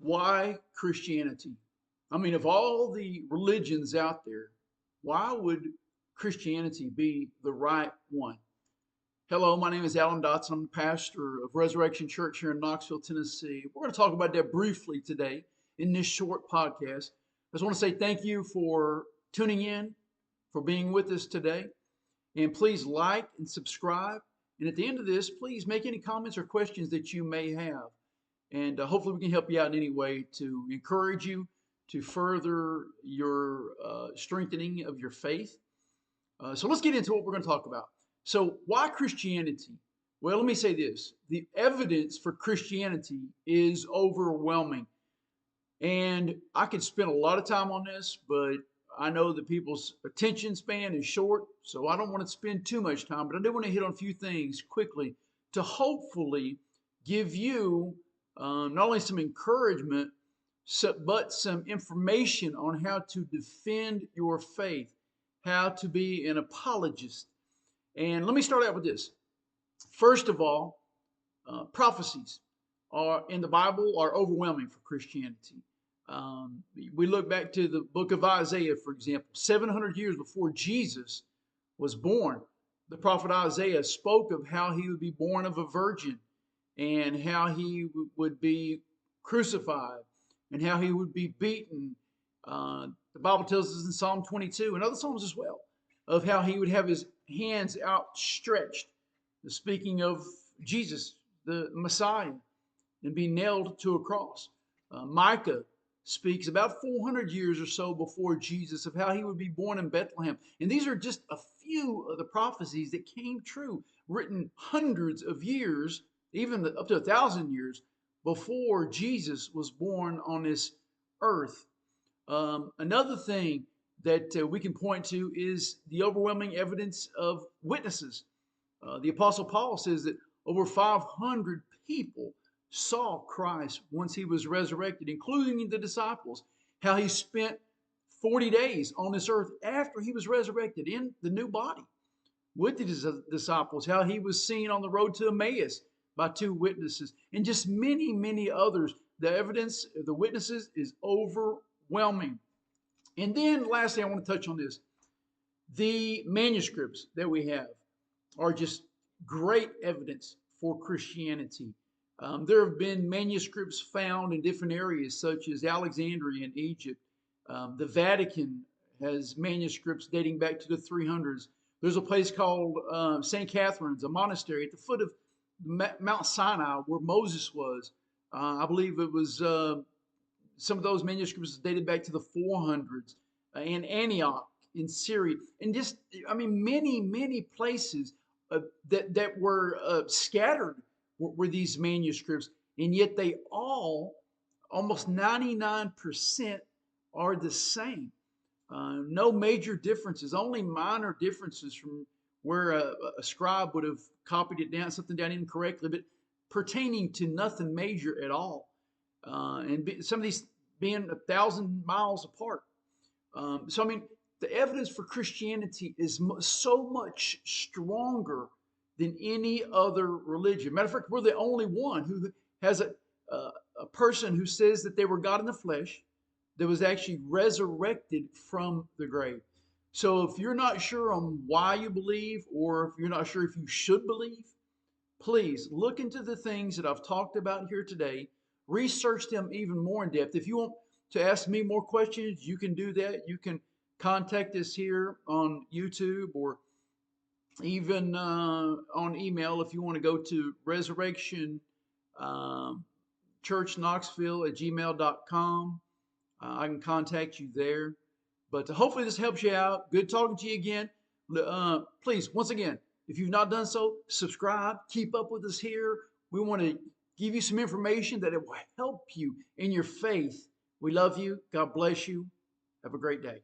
Why Christianity? I mean, of all the religions out there, why would Christianity be the right one? Hello, my name is Alan Dotson. I'm the pastor of Resurrection Church here in Knoxville, Tennessee. We're going to talk about that briefly today in this short podcast. I just want to say thank you for tuning in, for being with us today. And please like and subscribe. And at the end of this, please make any comments or questions that you may have. And hopefully we can help you out in any way to encourage you to further your strengthening of your faith. So let's get into what we're going to talk about. So why Christianity? Well, let me say this. The evidence for Christianity is overwhelming. And I could spend a lot of time on this, but I know that people's attention span is short, so I don't want to spend too much time, but I do want to hit on a few things quickly to hopefully give you not only some encouragement, but some information on how to defend your faith, how to be an apologist. And let me start out with this. First of all, prophecies are in the Bible are overwhelming for Christianity. We look back to the book of Isaiah, for example, 700 years before Jesus was born. The prophet Isaiah spoke of how he would be born of a virgin and how he would be crucified and how he would be beaten. The Bible tells us in Psalm 22 and other Psalms as well of how he would have his hands outstretched, speaking of Jesus, the Messiah, and be nailed to a cross. Micah speaks about 400 years or so before Jesus of how he would be born in Bethlehem. And these are just a few of the prophecies that came true, written hundreds of years, even up to 1,000 years before Jesus was born on this earth. Another thing that we can point to is the overwhelming evidence of witnesses. The Apostle Paul says that over 500 people saw Christ once he was resurrected, including the disciples, how he spent 40 days on this earth after he was resurrected in the new body with the disciples, how he was seen on the road to Emmaus by two witnesses, and just many, many others. The evidence, the witnesses is overwhelming. And then lastly, I want to touch on this. The manuscripts that we have are just great evidence for Christianity. There have been manuscripts found in different areas, such as Alexandria in Egypt. The Vatican has manuscripts dating back to the 300s. There's a place called St. Catherine's, a monastery at the foot of Mount Sinai where Moses was. I believe it was some of those manuscripts dated back to the 400s. In Antioch in Syria. And just, I mean, many, many places that were scattered were these manuscripts, and yet they all, almost 99%, are the same. No major differences, only minor differences from where a scribe would have copied it down, something down incorrectly, but pertaining to nothing major at all. Some of these being 1,000 miles apart. So, I mean, the evidence for Christianity is so much stronger than any other religion. Matter of fact, we're the only one who has a person who says that they were God in the flesh that was actually resurrected from the grave. So if you're not sure on why you believe, or if you're not sure if you should believe, please look into the things that I've talked about here today. Research them even more in depth. If you want to ask me more questions, you can do that. You can contact us here on YouTube or even on email if you want to go to Resurrection Church Knoxville at gmail.com. I can contact you there. But hopefully this helps you out. Good talking to you again. Please, once again, if you've not done so, subscribe. Keep up with us here. We want to give you some information that it will help you in your faith. We love you. God bless you. Have a great day.